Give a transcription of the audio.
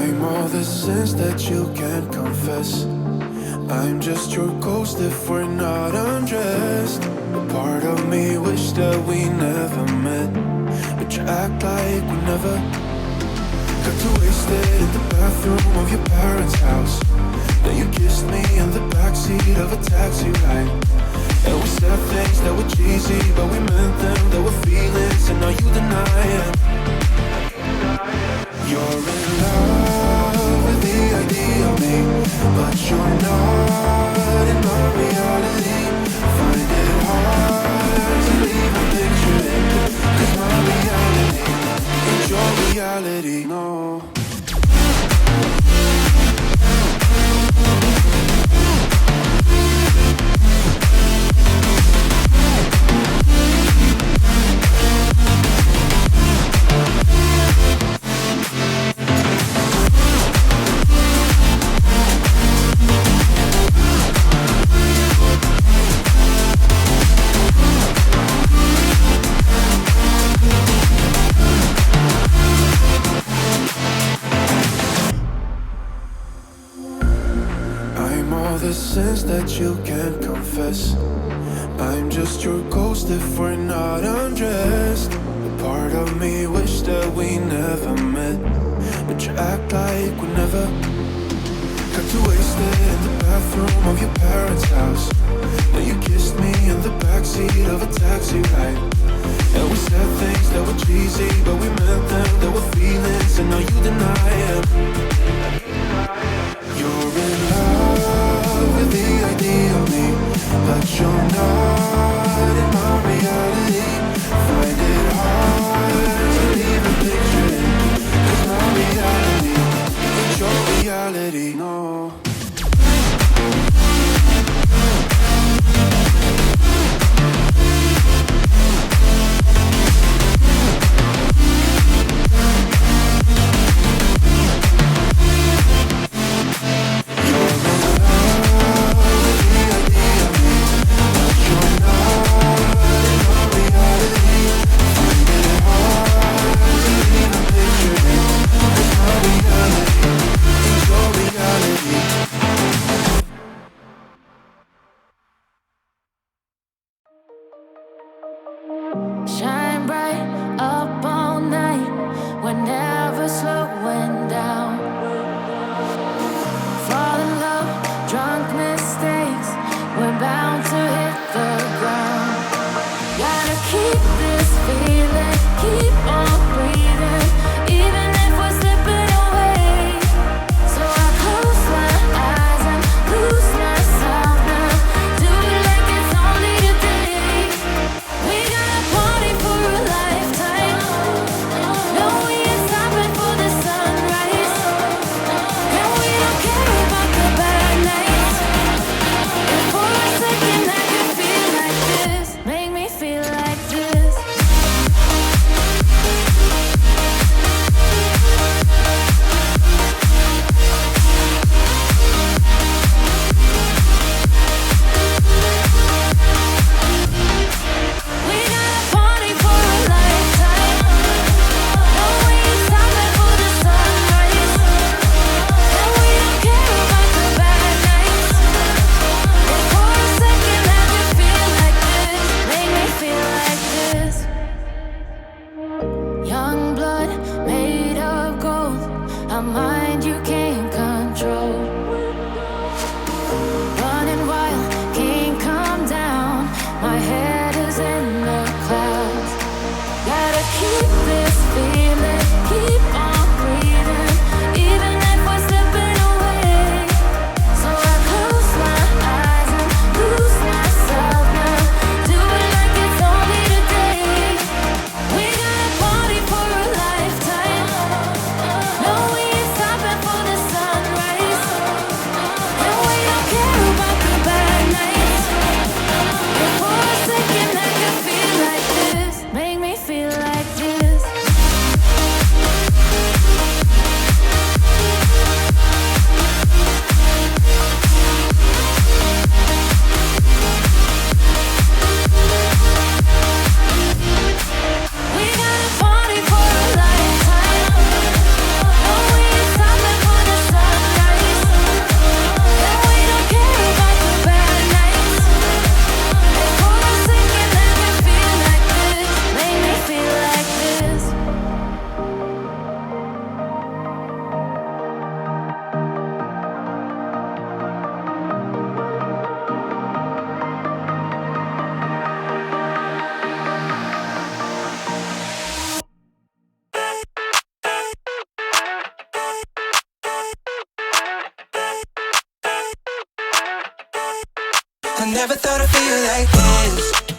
I'm all the sins that you can't confess. I'm just your ghost if we're not undressed. A part of me wish that we never met, but you act like we never. Got too wasted in the bathroom of your parents' house. Then you kissed me in the backseat of a taxi ride. And we said things that were cheesy, but we meant them, there were feelings, and now you deny it. You're in love with the idea of me, but you're not in my reality. Find it hard to even picture it, 'cause my reality ain't your reality, no. The sins that you can't confess. I'm just your ghost if we're not undressed. A part of me wish that we never met, but you act like we never. Got too wasted in the bathroom of your parents' house. Then you kissed me in the backseat of a taxi ride. And we said things that were cheesy, but we meant them, there were feelings, and now you deny it. You're in love with the idea of me, but you're not in my reality. Find it hard to even picture it, 'cause my reality ain't your reality, no. Shine bright up all night, we're never slowing down. Fall in love, drunk mistakes, we're bound to hit the ground. Gotta keep this feeling, keep on breathing, even if we're slipping away. So I close my eyes and lose myself now. Do it like it's only today. We got a party for a lifetime. No, we ain't stopping for the sunrise. And we don't care about the bad nights. If for a second I could feel like this, make me feel like this. We got a party for a lifetime. No, we ain't stopping for the sunrise. And we don't care about the bad nights. If for a second I could feel like this, make me feel like this. Young blood made of gold, a mind you can't control. Running wild, can't come down. My head is in the clouds. Gotta keep this feeling, keep on breathing, even if we're slipping away. So I close my eyes and lose myself now. Do it like it's only today. We got a party for a lifetime. No, we ain't stopping. I never thought I'd feel like this.